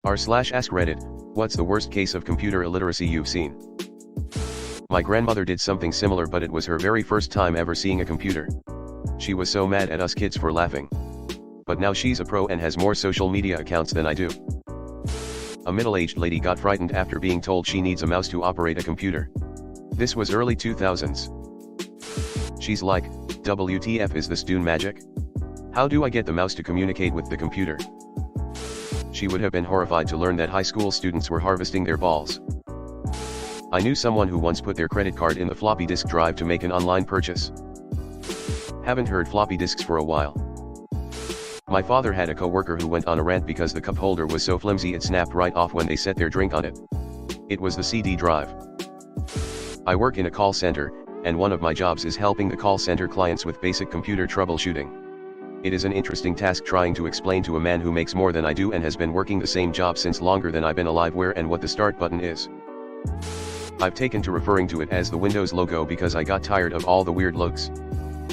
r/AskReddit, what's the worst case of computer illiteracy you've seen? My grandmother did something similar, but it was her very first time ever seeing a computer. She was so mad at us kids for laughing. But now she's a pro and has more social media accounts than I do. A middle-aged lady got frightened after being told she needs a mouse to operate a computer. This was early 2000s. She's like, WTF, is this Dune magic? How do I get the mouse to communicate with the computer? She would have been horrified to learn that high school students were harvesting their balls. I knew someone who once put their credit card in the floppy disk drive to make an online purchase. Haven't heard floppy disks for a while. My father had a coworker who went on a rant because the cup holder was so flimsy it snapped right off when they set their drink on it. It was the CD drive. I work in a call center, and one of my jobs is helping the call center clients with basic computer troubleshooting. It is an interesting task trying to explain to a man who makes more than I do and has been working the same job since longer than I've been alive where and what the start button is. I've taken to referring to it as the Windows logo because I got tired of all the weird looks.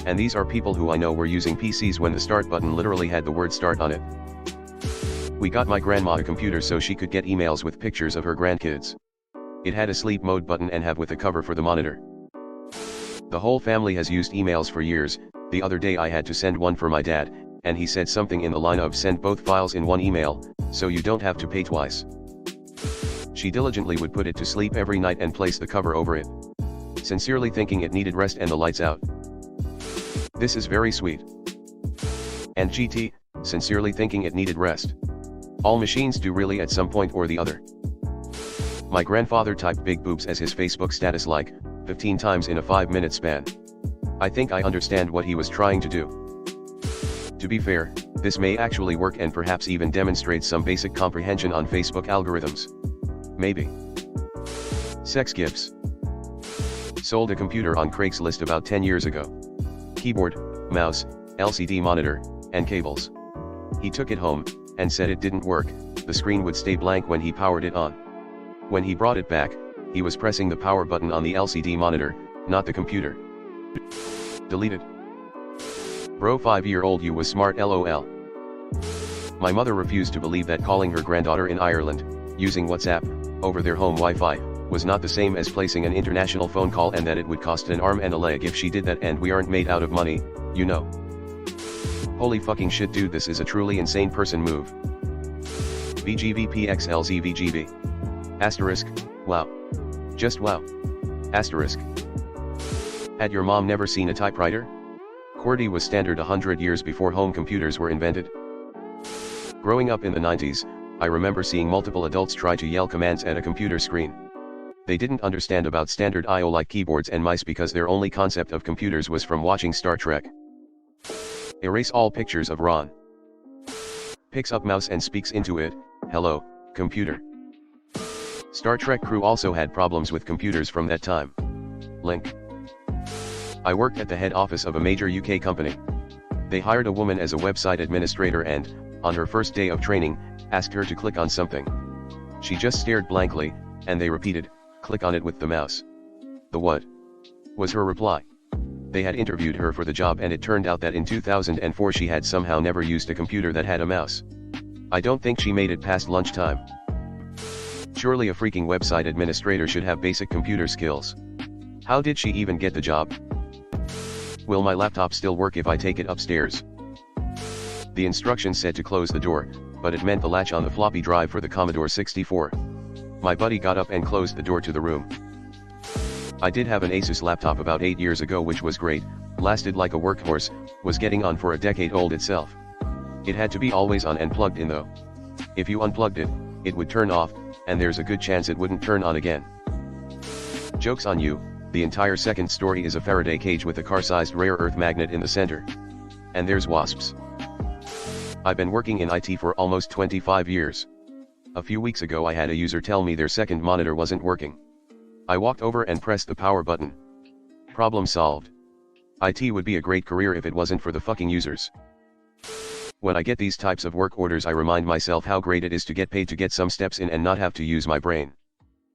And these are people who I know were using PCs when the start button literally had the word start on it. We got my grandma a computer so she could get emails with pictures of her grandkids. It had a sleep mode button and have with a cover for the monitor. The whole family has used emails for years. The other day I had to send one for my dad, and he said something in the line of send both files in one email, so you don't have to pay twice. She diligently would put it to sleep every night and place the cover over it, sincerely thinking it needed rest and the lights out. This is very sweet. And GT, sincerely thinking it needed rest. All machines do really at some point or the other. My grandfather typed big boobs as his Facebook status like 15 times in a 5-minute span. I think I understand what he was trying to do. To be fair, this may actually work and perhaps even demonstrate some basic comprehension on Facebook algorithms. Maybe. Sex gifts. Sold a computer on Craigslist about 10 years ago. Keyboard, mouse, LCD monitor, and cables. He took it home, and said it didn't work. The screen would stay blank when he powered it on. When he brought it back, he was pressing the power button on the LCD monitor, not the computer. Deleted. Bro, 5-year-old you was smart lol. My mother refused to believe that calling her granddaughter in Ireland, using WhatsApp, over their home Wi-Fi, was not the same as placing an international phone call and that it would cost an arm and a leg if she did that, and we aren't made out of money, you know. Holy fucking shit dude, this is a truly insane person move. VGVPXLZVGV. Asterisk, wow. Just wow. Asterisk. Had your mom never seen a typewriter? QWERTY was standard 100 years before home computers were invented. Growing up in the 90s, I remember seeing multiple adults try to yell commands at a computer screen. They didn't understand about standard I/O like keyboards and mice because their only concept of computers was from watching Star Trek. Erase all pictures of Ron. Picks up mouse and speaks into it, hello, computer. Star Trek crew also had problems with computers from that time. Link. I worked at the head office of a major UK company. They hired a woman as a website administrator and, on her first day of training, asked her to click on something. She just stared blankly, and they repeated, click on it with the mouse. The what? Was her reply. They had interviewed her for the job and it turned out that in 2004 she had somehow never used a computer that had a mouse. I don't think she made it past lunchtime. Surely a freaking website administrator should have basic computer skills. How did she even get the job? Will my laptop still work if I take it upstairs? The instructions said to close the door, but it meant the latch on the floppy drive for the Commodore 64. My buddy got up and closed the door to the room. I did have an Asus laptop about 8 years ago which was great, lasted like a workhorse, was getting on for a decade old itself. It had to be always on and plugged in though. If you unplugged it, it would turn off, and there's a good chance it wouldn't turn on again. Joke's on you, the entire second story is a Faraday cage with a car-sized rare earth magnet in the center. And there's wasps. I've been working in IT for almost 25 years. A few weeks ago I had a user tell me their second monitor wasn't working. I walked over and pressed the power button. Problem solved. IT would be a great career if it wasn't for the fucking users. When I get these types of work orders I remind myself how great it is to get paid to get some steps in and not have to use my brain.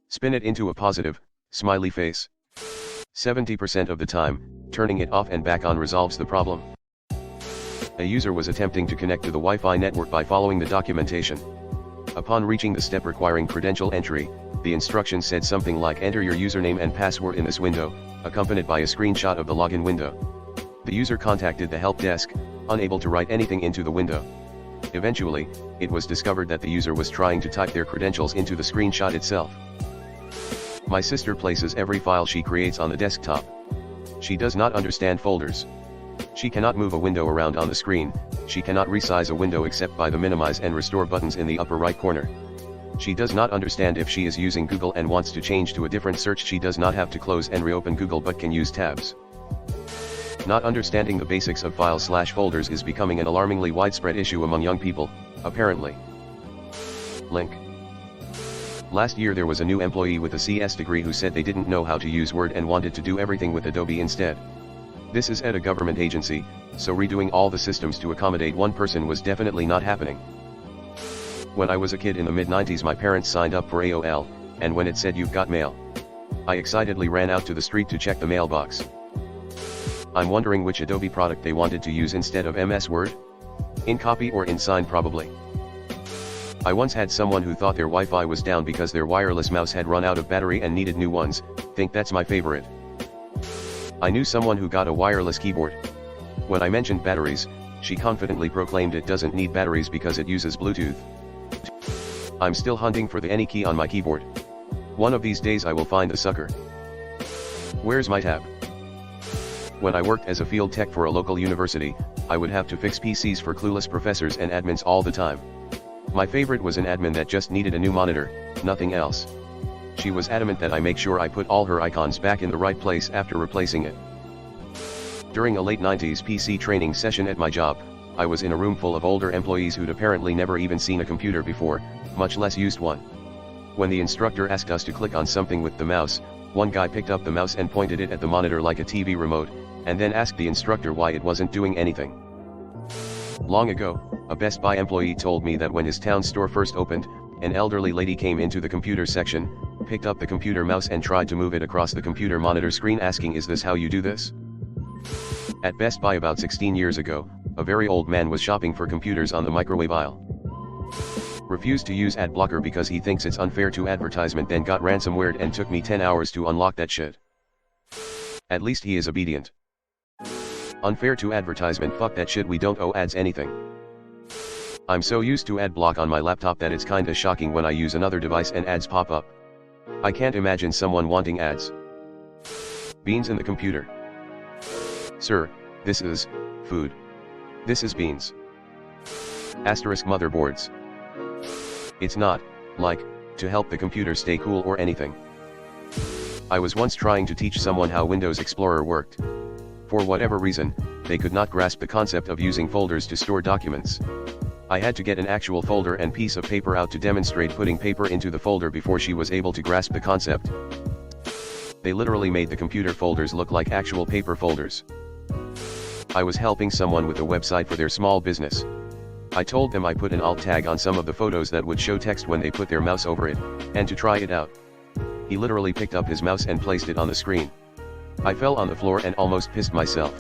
Spin it into a positive, smiley face. 70% of the time, turning it off and back on resolves the problem. A user was attempting to connect to the Wi-Fi network by following the documentation. Upon reaching the step requiring credential entry, the instructions said something like enter your username and password in this window, accompanied by a screenshot of the login window. The user contacted the help desk, unable to write anything into the window. Eventually, it was discovered that the user was trying to type their credentials into the screenshot itself. My sister places every file she creates on the desktop. She does not understand folders. She cannot move a window around on the screen. She cannot resize a window except by the minimize and restore buttons in the upper right corner. She does not understand if she is using Google and wants to change to a different search, she does not have to close and reopen Google but can use tabs. Not understanding the basics of files/folders is becoming an alarmingly widespread issue among young people, apparently. Link. Last year there was a new employee with a CS degree who said they didn't know how to use Word and wanted to do everything with Adobe instead. This is at a government agency, so redoing all the systems to accommodate one person was definitely not happening. When I was a kid in the mid-90s, my parents signed up for AOL, and when it said "You've got mail," I excitedly ran out to the street to check the mailbox. I'm wondering which Adobe product they wanted to use instead of MS Word? InCopy or InSign probably. I once had someone who thought their Wi-Fi was down because their wireless mouse had run out of battery and needed new ones. Think that's my favorite. I knew someone who got a wireless keyboard. When I mentioned batteries, she confidently proclaimed it doesn't need batteries because it uses Bluetooth. I'm still hunting for the any key on my keyboard. One of these days I will find the sucker. Where's my tab? When I worked as a field tech for a local university, I would have to fix PCs for clueless professors and admins all the time. My favorite was an admin that just needed a new monitor, nothing else. She was adamant that I make sure I put all her icons back in the right place after replacing it. During a late 90s PC training session at my job, I was in a room full of older employees who'd apparently never even seen a computer before, much less used one. When the instructor asked us to click on something with the mouse, one guy picked up the mouse and pointed it at the monitor like a TV remote, and then asked the instructor why it wasn't doing anything. Long ago, a Best Buy employee told me that when his town store first opened, an elderly lady came into the computer section, picked up the computer mouse and tried to move it across the computer monitor screen asking, "Is this how you do this?" At Best Buy about 16 years ago, a very old man was shopping for computers on the microwave aisle. Refused to use ad blocker because he thinks it's unfair to advertisement, then got ransomware and took me 10 hours to unlock that shit. At least he is obedient. Unfair to advertisement, fuck that shit, we don't owe ads anything. I'm so used to ad block on my laptop that it's kinda shocking when I use another device and ads pop up. I can't imagine someone wanting ads. Beans in the computer. Sir, this is food. This is beans. Asterisk motherboards. It's not, like, to help the computer stay cool or anything. I was once trying to teach someone how Windows Explorer worked. For whatever reason, they could not grasp the concept of using folders to store documents. I had to get an actual folder and piece of paper out to demonstrate putting paper into the folder before she was able to grasp the concept. They literally made the computer folders look like actual paper folders. I was helping someone with a website for their small business. I told them I put an alt tag on some of the photos that would show text when they put their mouse over it, and to try it out. He literally picked up his mouse and placed it on the screen. I fell on the floor and almost pissed myself.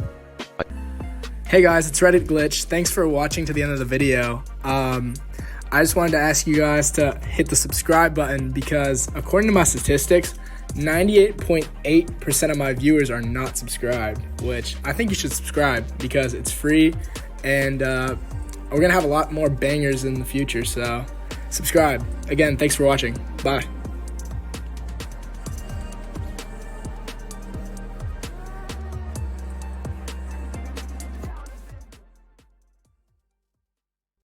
Hey guys, it's Reddit Glitch. Thanks for watching to the end of the video. I just wanted to ask you guys to hit the subscribe button because according to my statistics, 98.8% of my viewers are not subscribed, which I think you should subscribe because it's free and we're going to have a lot more bangers in the future, so subscribe. Again, thanks for watching. Bye.